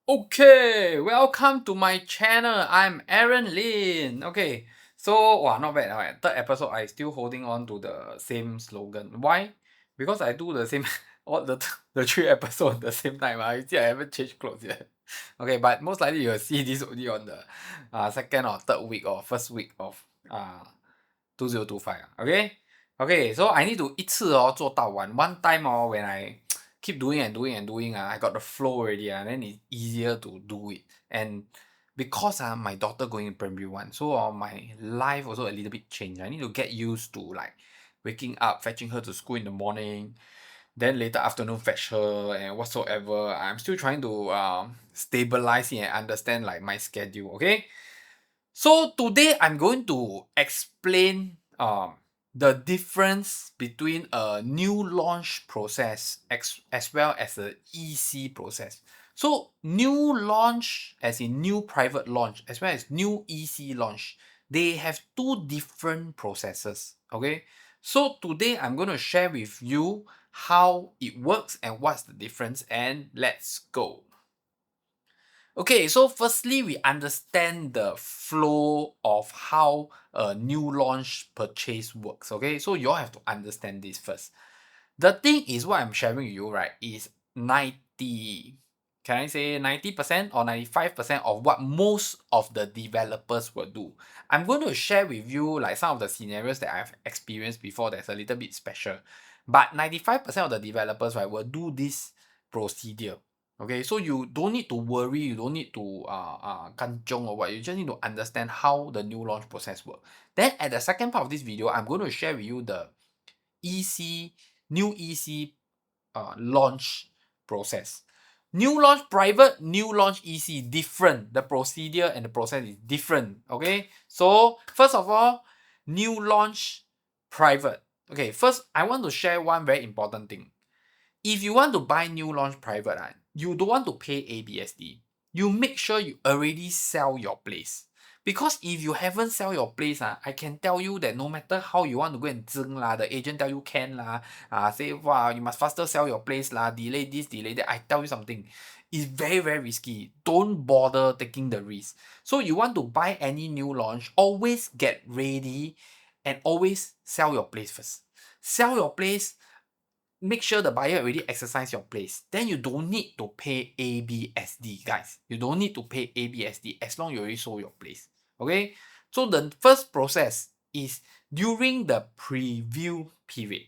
Okay, welcome to my channel. I'm Aaron Lin. Okay, so not bad. Right? Third episode, I still holding on to the same slogan. Why? Because I do the same all the three episodes at the same time. I still haven't changed clothes yet. Okay, but most likely you'll see this only on the second or third week or first week of 2025. Okay, okay. So I need to 一次做到完 one time when I keep doing and doing and doing I got the flow already then it's easier to do it. And because my daughter going in primary 1, so my life also a little bit changed. I need to get used to like waking up, fetching her to school in the morning, then later afternoon fetch her and whatsoever. I'm still trying to stabilize it and understand like my schedule. Okay, so today I'm going to explain the difference between a new launch process as well as the EC process. So new launch as in new private launch as well as new EC launch, they have two different processes. Okay, so today I'm going to share with you how it works and what's the difference, and let's go. Okay, so firstly, we understand the flow of how a new launch purchase works. Okay, so you all have to understand this first. The thing is, what I'm sharing with you, right, is 90, can I say 90% or 95% of what most of the developers will do. I'm going to share with you like some of the scenarios that I've experienced before that's a little bit special. But 95% of the developers, right, will do this procedure. Okay, so you don't need to worry, you don't need to kanchong or what, you just need to understand how the new launch process works. Then at the second part of this video, I'm going to share with you the new EC launch process. New launch private, new launch EC, different. The procedure and the process is different. Okay, so first of all, new launch private. Okay, first I want to share one very important thing. If you want to buy new launch private, you don't want to pay ABSD. You make sure you already sell your place. Because if you haven't sell your place, I can tell you that no matter how you want to go and zeng the agent tell you can say wow, you must faster sell your place delay this, delay that. I tell you something, it's very very risky. Don't bother taking the risk. So you want to buy any new launch, always get ready and always sell your place first. Sell your place. Make sure the buyer already exercise your place. Then you don't need to pay ABSD, guys. You don't need to pay ABSD as long you already sold your place. Okay? So the first process is during the preview period.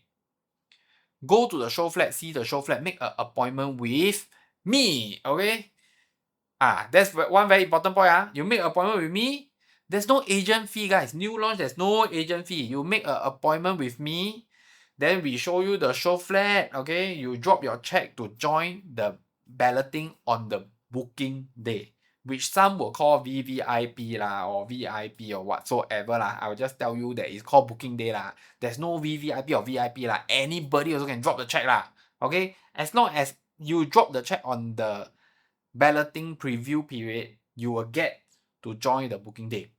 Go to the show flat, see the show flat, make an appointment with me. Okay? That's one very important point. You make an appointment with me. There's no agent fee, guys. New launch, there's no agent fee. You make an appointment with me. Then we show you the show flat, okay? You drop your check to join the balloting on the booking day, which some will call VVIP or VIP or whatsoever I will just tell you that it's called booking day There's no VVIP or VIP Anybody also can drop the check okay? As long as you drop the check on the balloting preview period, you will get to join the booking day,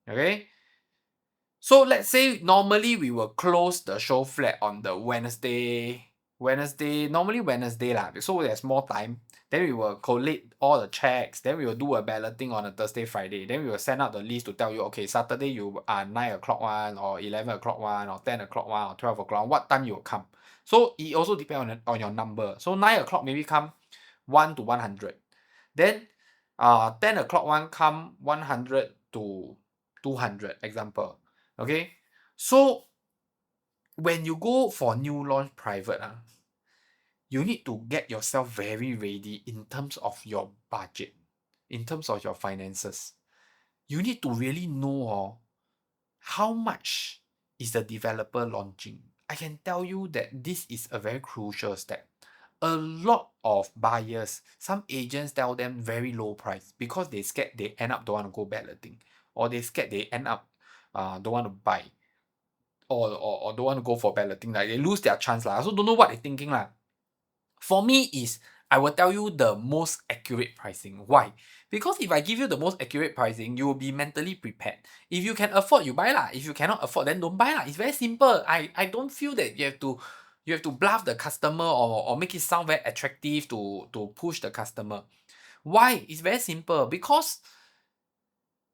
okay? So let's say normally we will close the show flat on the normally Wednesday so there's more time. Then we will collate all the checks, then we will do a balloting on a Thursday, Friday. Then we will send out the list to tell you, okay, Saturday you are 9 o'clock one or 11 o'clock one or 10 o'clock one or 12 o'clock, what time you will come. So it also depends on your number. So 9 o'clock maybe come 1 to 100. Then 10 o'clock one come 100 to 200, example. Okay, so when you go for new launch private, you need to get yourself very ready in terms of your budget, in terms of your finances. You need to really know how much is the developer launching. I can tell you that this is a very crucial step. A lot of buyers, some agents tell them very low price because they scared they end up don't want to go balloting, or they scared they end up don't want to buy. Or don't want to go for balloting, they lose their chance I also don't know what they thinking For me is I will tell you the most accurate pricing. Why? Because if I give you the most accurate pricing, you will be mentally prepared. If you can afford, you buy If you cannot afford, then don't buy It's very simple. I don't feel that you have to bluff the customer or make it sound very attractive to push the customer. Why? It's very simple. Because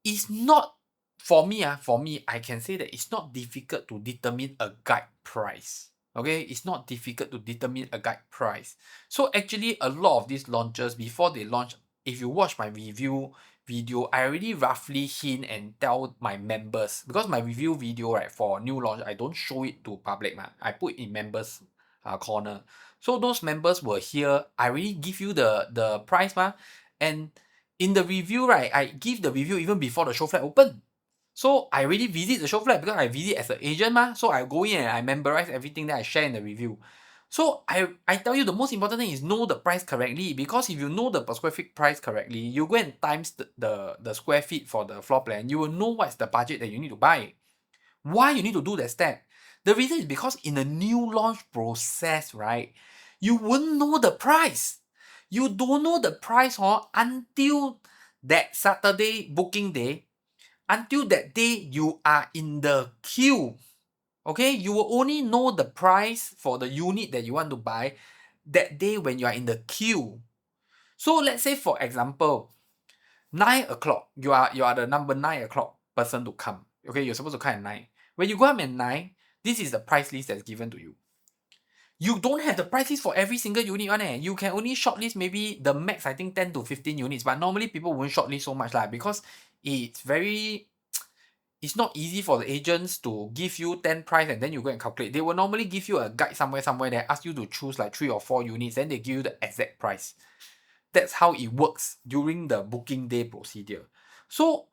it's not, for me, I can say that it's not difficult to determine a guide price. Okay, it's not difficult to determine a guide price. So actually, a lot of these launches, before they launch, if you watch my review video, I already roughly hint and tell my members, because my review video, right, for new launch, I don't show it to public, I put in members corner. So those members will hear, I already give you the price, and in the review, right, I give the review even before the show flat open. So I already visit the show flat because I visit as an agent, so I go in and I memorize everything that I share in the review. So I tell you, the most important thing is know the price correctly, because if you know the per square feet price correctly, you go and times the square feet for the floor plan, you will know what's the budget that you need to buy. Why you need to do that step? The reason is because in a new launch process, right, you won't know the price. You don't know the price until that Saturday booking day. Until that day you are in the queue. Okay, you will only know the price for the unit that you want to buy that day when you are in the queue. So let's say, for example, 9 o'clock, you are the number 9 o'clock person to come. Okay, you're supposed to come at 9. When you go up at 9, this is the price list that's given to you. You don't have the price list for every single unit one. You can only shortlist maybe the max, I think 10 to 15 units. But normally people won't shortlist so much because it's not easy for the agents to give you 10 price and then you go and calculate. They will normally give you a guide somewhere that ask you to choose like 3 or 4 units, then they give you the exact price. That's how it works during the booking day procedure. So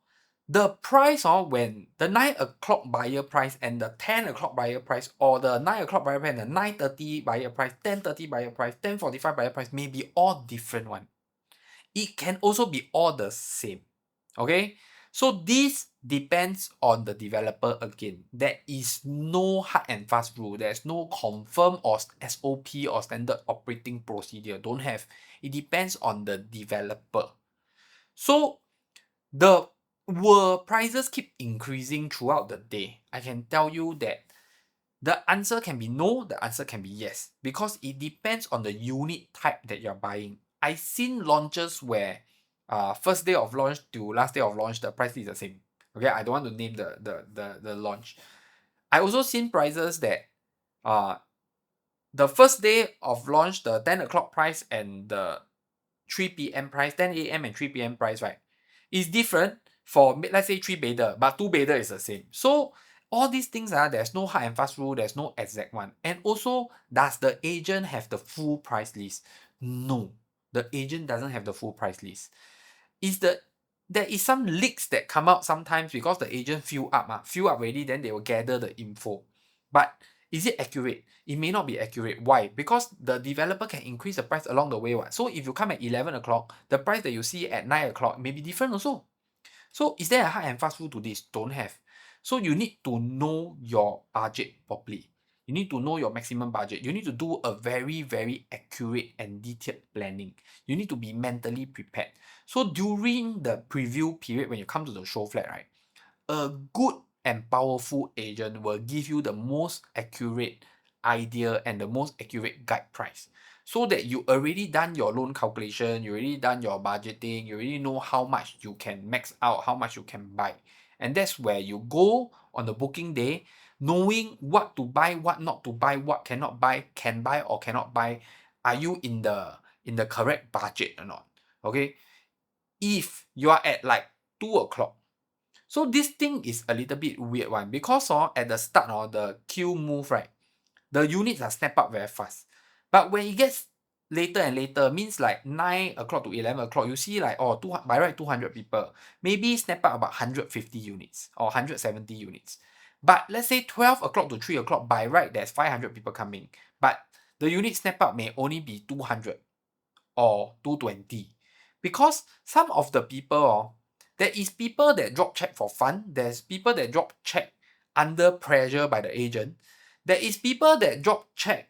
the price when the 9 o'clock buyer price and the 10 o'clock buyer price, or the 9 o'clock buyer price and the 9:30 buyer price, 10:30 buyer price, 10:45 buyer price may be all different one. It can also be all the same. Okay? So this depends on the developer again. There is no hard and fast rule. There's no confirm or SOP or standard operating procedure. Don't have. It depends on the developer. So will prices keep increasing throughout the day? I can tell you that the answer can be no, the answer can be yes, because it depends on the unit type that you're buying. I've seen launches where first day of launch to last day of launch, the price is the same. Okay, I don't want to name the launch. I also seen prices that the first day of launch, the 10 o'clock price and the 3 p.m. price, 10 a.m. and 3 p.m. price, right, is different for, let's say, 3-bedder, but 2-bedder is the same. So all these things, there's no hard and fast rule, there's no exact one. And also, does the agent have the full price list? No, the agent doesn't have the full price list. There is some leaks that come out sometimes because the agent fill up already, then they will gather the info. But is it accurate? It may not be accurate. Why? Because the developer can increase the price along the way. So if you come at 11 o'clock, the price that you see at 9 o'clock may be different also. So is there a hard and fast rule to this? Don't have. So you need to know your budget properly. You need to know your maximum budget. You need to do a very, very accurate and detailed planning. You need to be mentally prepared. So during the preview period, when you come to the show flat, right, a good and powerful agent will give you the most accurate idea and the most accurate guide price, so that you already done your loan calculation, you already done your budgeting, you already know how much you can max out, how much you can buy. And that's where you go on the booking day, knowing what to buy, what not to buy, what cannot buy, can buy or cannot buy. Are you in the correct budget or not? Okay, if you are at like 2 o'clock, so this thing is a little bit weird one, because at the start the queue move, right, the units are snap up very fast. But when it gets later and later, means like 9 o'clock to 11 o'clock, you see like, by right 200 people, maybe snap up about 150 units or 170 units. But let's say 12 o'clock to 3 o'clock, by right there's 500 people coming. But the unit snap up may only be 200 or 220. Because some of the people, there is people that drop check for fun. There's people that drop check under pressure by the agent. There is people that drop check,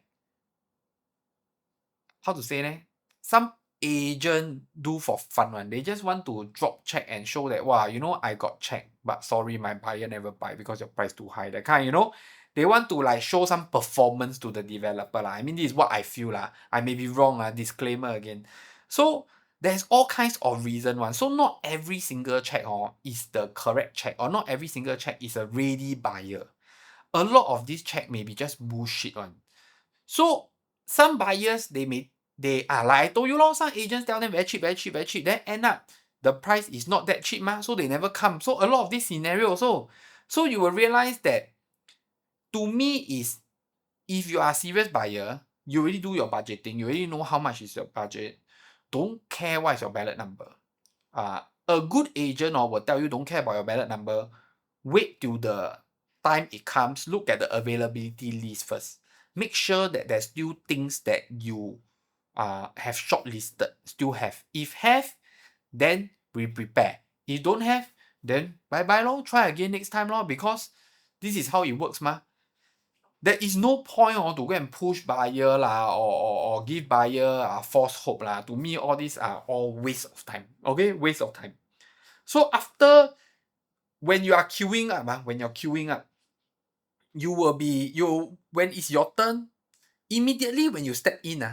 how to say, some agent do for fun one. They just want to drop check and show that, wow, I got check, but sorry, my buyer never buy because your price too high. That kind, they want to like show some performance to the developer. I mean, this is what I feel. I may be wrong. Disclaimer again. So There's all kinds of reason one. So not every single check is the correct check, or not every single check is a ready buyer. A lot of this check may be just bullshit one. So some buyers they are like I told you lor, some agents tell them very cheap, very cheap, very cheap. Then end up the price is not that cheap mah, so they never come. So a lot of this scenario also. So you will realize that to me is, if you are a serious buyer, you already do your budgeting, you already know how much is your budget. Don't care what is your ballot number. A good agent will tell you don't care about your ballot number. Wait till the time it comes. Look at the availability list first. Make sure that there's still things that you have shortlisted. Still have. If have, then we prepare. If don't have, then bye bye lor. Try again next time lor. Because this is how it works mah. There is no point to go and push buyer lah, or give buyer false hope lah. To me, all these are all waste of time. Okay, waste of time. So after, when you are queuing up, you will be when it's your turn, immediately when you step in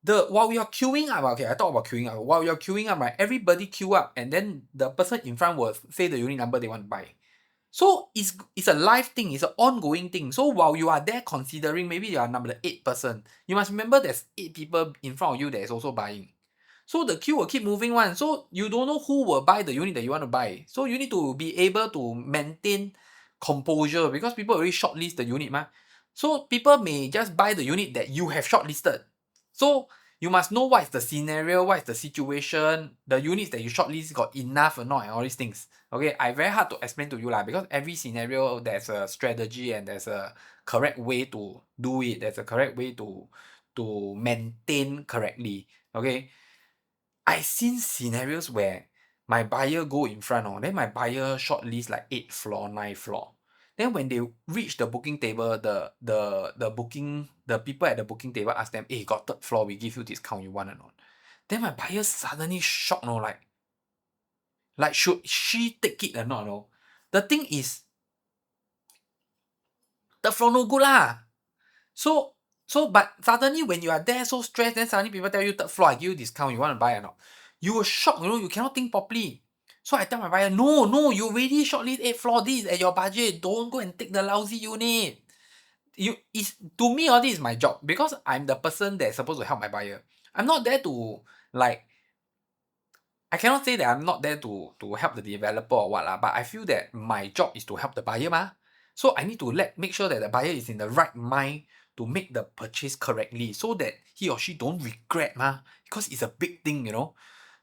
while you're queuing up, okay, I talk about queuing up. While you're queuing up, right, everybody queue up, and then the person in front will say the unit number they want to buy. So it's a live thing, it's an ongoing thing. So while you are there considering, maybe you are number 8 person, you must remember there's 8 people in front of you that is also buying. So the queue will keep moving one. So you don't know who will buy the unit that you want to buy. So you need to be able to maintain composure, because people already shortlist the unit mah. So people may just buy the unit that you have shortlisted. So you must know what is the scenario, what is the situation, the units that you shortlist got enough or not, and all these things. Okay, I very hard to explain to you lah, because every scenario there's a strategy and there's a correct way to do it. There's a correct way to maintain correctly. Okay, I seen scenarios where my buyer go in front, then my buyer shortlist like 8th floor, 9th floor. Then when they reach the booking table, the people at the booking table ask them, "Hey, got 3rd floor, we give you discount, you want or not?" Then my buyer suddenly shocked, like should she take it or not? The thing is, the floor no good lah. So but suddenly when you are there so stressed, then suddenly people tell you 3rd floor, I give you discount, you want to buy or not? You will shock, you cannot think properly. So I tell my buyer, no, you already shortlist 8th floor, this is at your budget, don't go and take the lousy unit. To me, all this is my job, because I'm the person that's supposed to help my buyer. I'm not there to, like, I cannot say that I'm not there to help the developer or what lah, but I feel that my job is to help the buyer mah. So I need to make sure that the buyer is in the right mind to make the purchase correctly, so that he or she don't regret mah, because it's a big thing,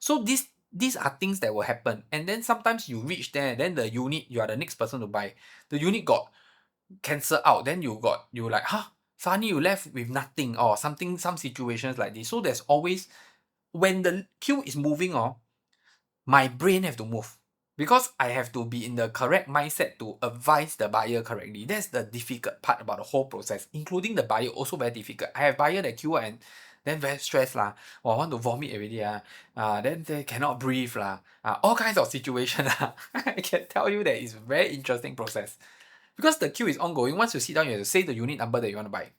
So these are things that will happen, and then sometimes you reach there, then the unit, you are the next person to buy, the unit got cancel out, then you like, suddenly you left with nothing, or something, some situations like this. So there's always, when the queue is moving, my brain have to move, because I have to be in the correct mindset to advise the buyer correctly. That's the difficult part about the whole process, including the buyer also very difficult. I have buyer that queue and then very stressed lah, or want to vomit already then they cannot breathe lah, all kinds of situations lah. I can tell you that it's a very interesting process, because the queue is ongoing. Once you sit down, you have to say the unit number that you want to buy.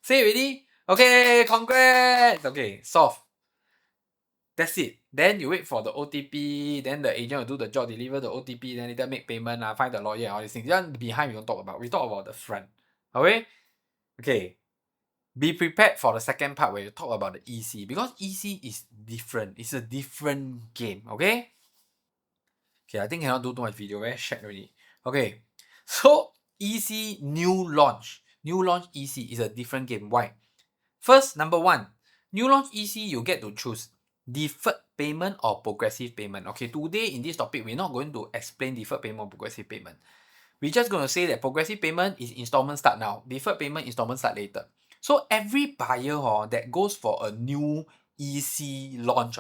Say already? Okay, congrats! Okay, solve. That's it. Then you wait for the OTP, then the agent will do the job, deliver the OTP, then later make payment, find the lawyer, all these things. Then behind we don't talk about. We talk about the front. Okay? Okay. Be prepared for the second part where you talk about the EC, because EC is different. It's a different game. Okay? Okay, I think cannot do too much video. Very shag already. Okay. So EC new launch. New launch EC is a different game. Why? First, number 1, new launch EC, you get to choose deferred payment or progressive payment. Okay, today in this topic, we're not going to explain deferred payment or progressive payment. We're just going to say that progressive payment is installment start now, deferred payment installment start later. So every buyer that goes for a new EC launch,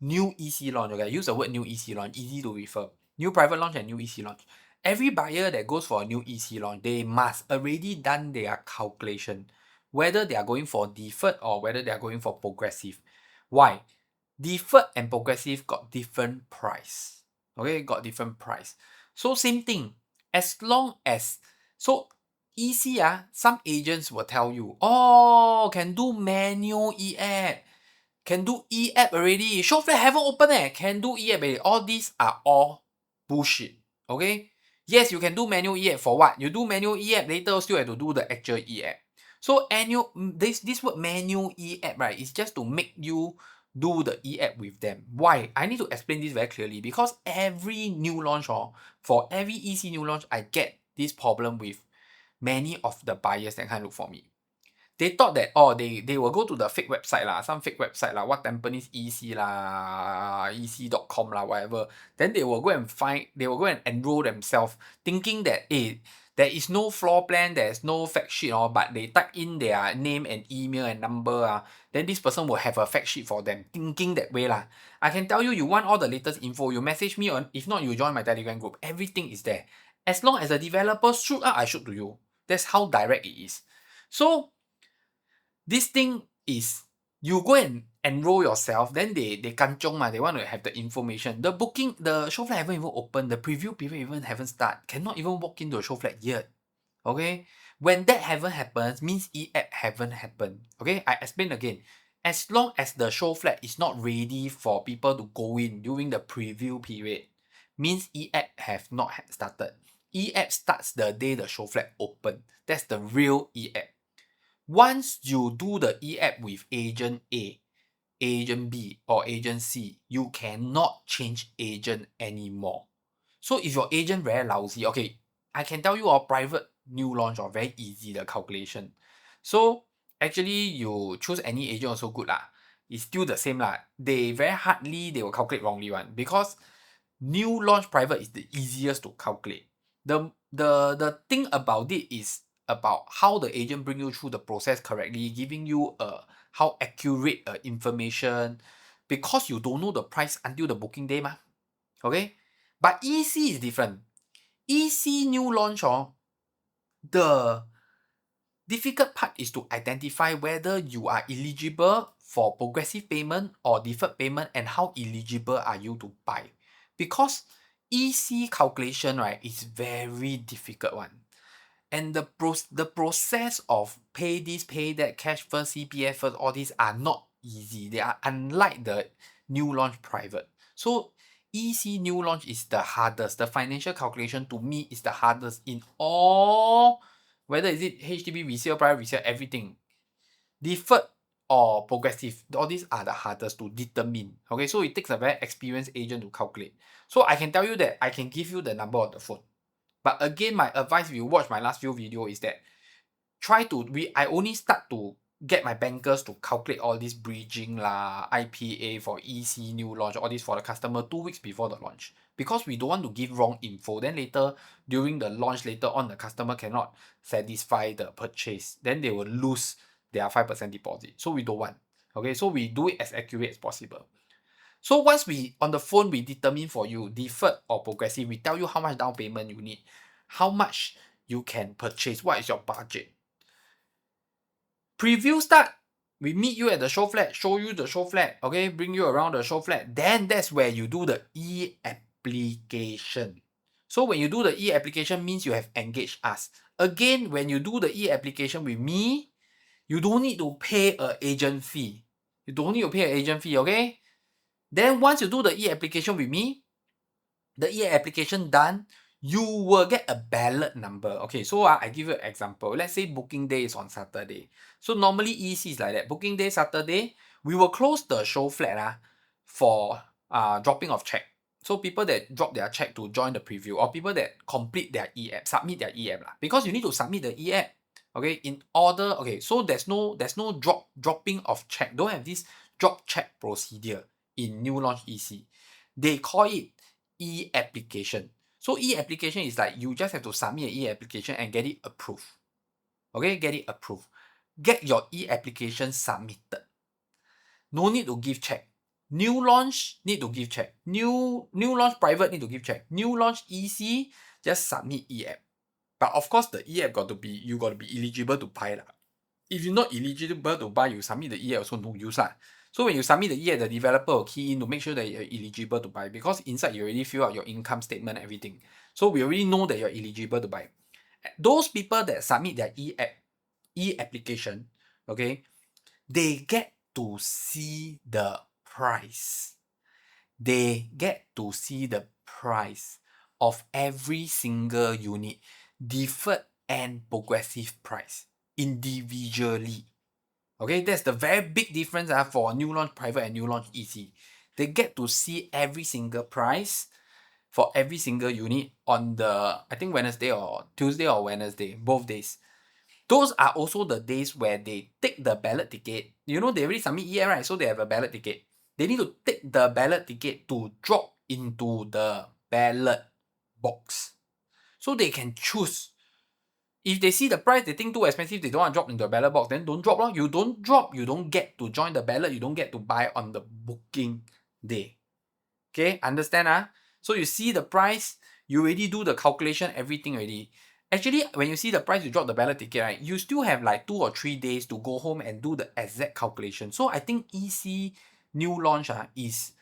new EC launch, okay, I use the word new EC launch, easy to refer. New private launch and new EC launch. Every buyer that goes for a new EC launch, they must already done their calculation, whether they are going for deferred or whether they are going for progressive. Why? Deferred and progressive got different price. Okay, got different price. So same thing, as long as, so EC, some agents will tell you, can do manual EAP, can do e-app already. Show flat haven't opened can do e-app already. All these are all bullshit. Okay? Yes, you can do manual e-app for what? You do manual e-app, later still have to do the actual e-app. So this word manual e-app, right, is just to make you do the e-app with them. Why? I need to explain this very clearly because every new launch for every EC new launch, I get this problem with many of the buyers that kind of look for me. They thought that they will go to the fake website lah, some fake website lah, what Tampines EC lah, EC.com lah, whatever. Then they will go and enroll themselves, thinking that there is no floor plan, there's no fact sheet, but they type in their name and email and number, then this person will have a fact sheet for them, thinking that way lah. I can tell you, you want all the latest info, you message me on, if not you join my Telegram group, everything is there. As long as the developer shoot up, I shoot to you. That's how direct it is. So this thing is, you go and enroll yourself, then they kanchong they want to have the information. The booking, the show flat haven't even opened, the preview period even haven't started, cannot even walk into a show flat yet. Okay? When that haven't happened, means e-app haven't happened. Okay? I explain again. As long as the show flat is not ready for people to go in during the preview period, means e-app have not started. E-app starts the day the show flat open. That's the real e-app. Once you do the e-app with agent A, agent B, or agent C, you cannot change agent anymore. So if your agent very lousy, okay, I can tell you private new launch or very easy the calculation. So actually you choose any agent also good lah. It's still the same lah. They very hardly they will calculate wrongly one because new launch private is the easiest to calculate. The thing about it is about how the agent bring you through the process correctly, giving you how accurate information, because you don't know the price until the booking day mah. Okay? But EC is different. EC new launch, the difficult part is to identify whether you are eligible for progressive payment or deferred payment and how eligible are you to buy. Because EC calculation, right, is very difficult one. And the process of pay this, pay that, cash first, CPF first, all these are not easy. They are unlike the new launch private. So EC new launch is the hardest. The financial calculation to me is the hardest in all, whether is it HDB resale, private resale, everything. Deferred or progressive, all these are the hardest to determine. Okay, so it takes a very experienced agent to calculate. So I can tell you that I can give you the number on the phone. But again, my advice if you watch my last few videos is that I only start to get my bankers to calculate all this bridging lah, IPA for EC new launch, all this for the customer 2 weeks before the launch. Because we don't want to give wrong info. Then later, during the launch, later on, the customer cannot satisfy the purchase. Then they will lose their 5% deposit. So we don't want. Okay, so we do it as accurate as possible. So once on the phone, we determine for you, deferred or progressive, we tell you how much down payment you need, how much you can purchase, what is your budget. Preview start, we meet you at the show flat, show you the show flat, okay, bring you around the show flat. Then that's where you do the e-application. So when you do the e-application means you have engaged us. Again, when you do the e-application with me, you don't need to pay an agent fee. You don't need to pay an agent fee, okay? Then once you do the e-application with me, the e-application done, you will get a ballot number. Okay, so I give you an example. Let's say booking day is on Saturday. So normally EC is like that. Booking day Saturday, we will close the show flat for dropping of check. So people that drop their check to join the preview or people that complete their e-app, submit their e-app because you need to submit the e-app. Okay, in order, okay, so there's no dropping of check. Don't have this drop check procedure in new launch EC. They call it e-application. So e-application is like you just have to submit an e-application and get it approved. Okay, get it approved. Get your e-application submitted. No need to give check. New launch need to give check. New launch private need to give check. New launch EC just submit e-app. But of course the e-app you got to be eligible to buy lah. If you're not eligible to buy, you submit the e-app also no use lah. So when you submit the e-app, the developer will key in to make sure that you're eligible to buy because inside you already fill out your income statement, everything. So we already know that you're eligible to buy. Those people that submit their e-application, okay, they get to see the price. They get to see the price of every single unit, deferred and progressive price, individually. Okay, that's the very big difference for new launch private and new launch EC. They get to see every single price for every single unit on the, I think Wednesday or Tuesday or Wednesday, both days. Those are also the days where they take the ballot ticket. You know, they already submit EA, right? So they have a ballot ticket. They need to take the ballot ticket to drop into the ballot box. So they can choose. If they see the price, they think too expensive, they don't want to drop into the ballot box, then don't drop. You don't drop, you don't get to join the ballot, you don't get to buy on the booking day. Okay, understand? So you see the price, you already do the calculation, everything already. Actually, when you see the price, you drop the ballot ticket, right? You still have like 2 or 3 days to go home and do the exact calculation. So I think EC new launch is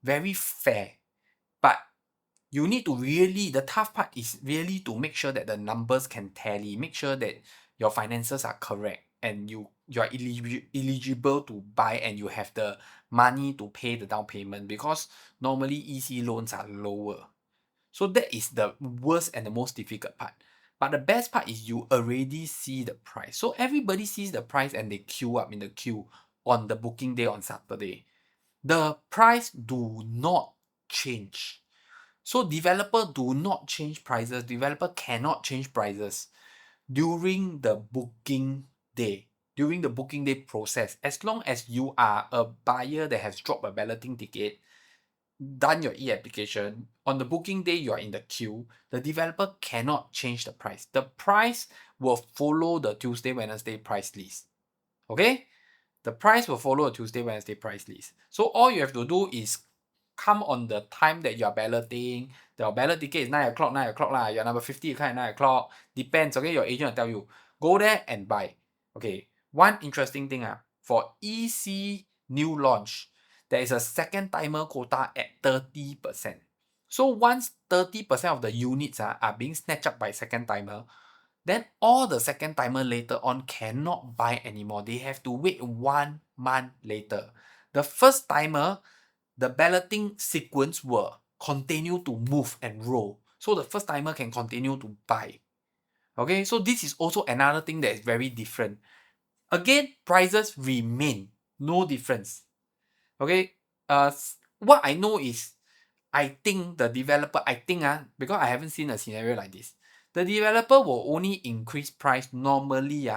very fair. But you need to really, the tough part is really to make sure that the numbers can tally, make sure that your finances are correct and you are eligible to buy and you have the money to pay the down payment, because normally EC loans are lower. So that is the worst and the most difficult part. But the best part is you already see the price. So everybody sees the price and they queue up in the queue on the booking day on Saturday. The price do not change. So developer do not change prices. Developer cannot change prices during the booking day. During the booking day process, as long as you are a buyer that has dropped a balloting ticket, done your e-application, on the booking day you are in the queue, the developer cannot change the price. The price will follow the Tuesday, Wednesday price list. Okay? The price will follow a Tuesday, Wednesday price list. So all you have to do is come on the time that you are balloting. The ballot ticket is 9 o'clock lah. Your number 50, you come at 9 o'clock. Depends, okay? Your agent will tell you. Go there and buy. Okay. One interesting thing for EC new launch, there is a second timer quota at 30%. So once 30% of the units are being snatched up by second timer, then all the second timer later on cannot buy anymore. They have to wait 1 month later. The first timer, the balloting sequence will continue to move and roll. So the first timer can continue to buy. Okay, so this is also another thing that is very different. Again, prices remain, no difference. Okay, what I know is, I think the developer, because I haven't seen a scenario like this, the developer will only increase price normally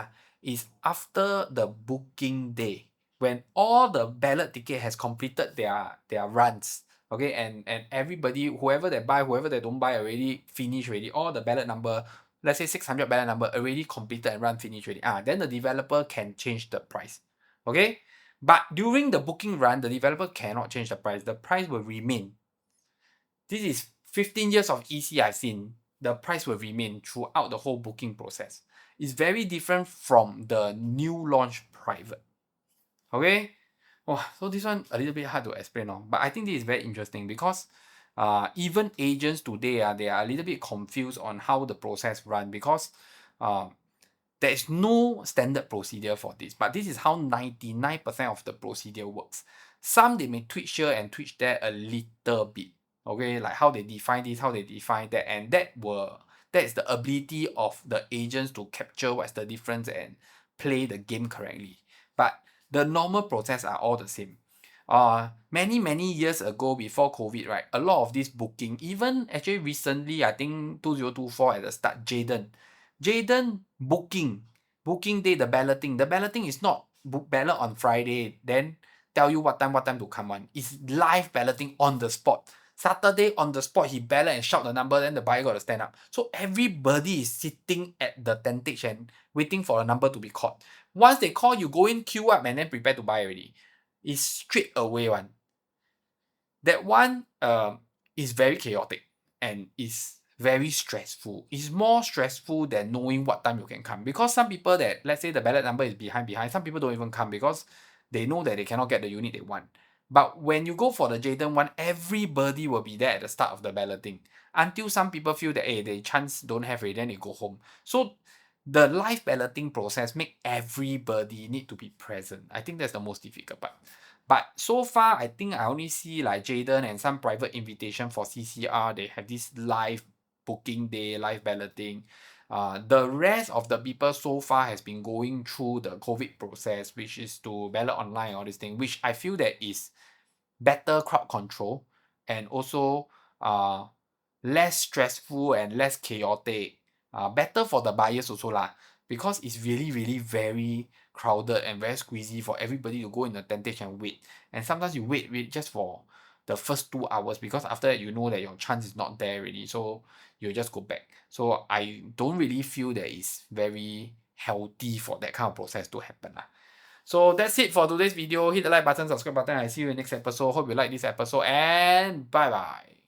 is after the booking day, when all the ballot ticket has completed their runs. Okay, and everybody, whoever that buy, whoever that don't buy, already finish already. All the ballot number, let's say 600 ballot number already completed and run finish already. Then the developer can change the price. Okay, but during the booking run, the developer cannot change the price. The price will remain. This is 15 years of EC I've seen. The price will remain throughout the whole booking process. It's very different from the new launch private. Okay? So this one a little bit hard to explain, but I think this is very interesting because even agents today, they are a little bit confused on how the process run, because there is no standard procedure for this, but this is how 99% of the procedure works. Some they may twitch here and twitch there a little bit. Okay, like how they define this, how they define that, and that is the ability of the agents to capture what's the difference and play the game correctly. But the normal process are all the same. Many years ago, before COVID, right, a lot of this booking, even actually recently, I think 2024 at the start, Jaden booking day, the balloting is not ballot on Friday, then tell you what time to come on. It's live balloting on the spot. Saturday on the spot, he ballot and shout the number, then the buyer got to stand up. So everybody is sitting at the tentage and waiting for a number to be called. Once they call, you go in, queue up, and then prepare to buy already. It's straight away one. That one is very chaotic and is very stressful. It's more stressful than knowing what time you can come, because some people that, let's say the ballot number is behind, some people don't even come because they know that they cannot get the unit they want. But when you go for the Jaden one, everybody will be there at the start of the balloting until some people feel that the chance don't have it, then they go home. So the live balloting process make everybody need to be present. I think that's the most difficult part. But so far, I think I only see like Jaden and some private invitation for CCR. They have this live booking day, live balloting. The rest of the people so far has been going through the COVID process, which is to ballot online, all this thing, which I feel that is better crowd control and also uh, less stressful and less chaotic. Better for the buyers also lah, because it's really really very crowded and very squeezy for everybody to go in the tentage and wait. And sometimes you wait just for the first 2 hours, because after that you know that your chance is not there already, so you just go back. So I don't really feel that it's very healthy for that kind of process to happen lah. So that's it for today's video. Hit the like button, subscribe button. I see you in the next episode. Hope you like this episode, and bye bye.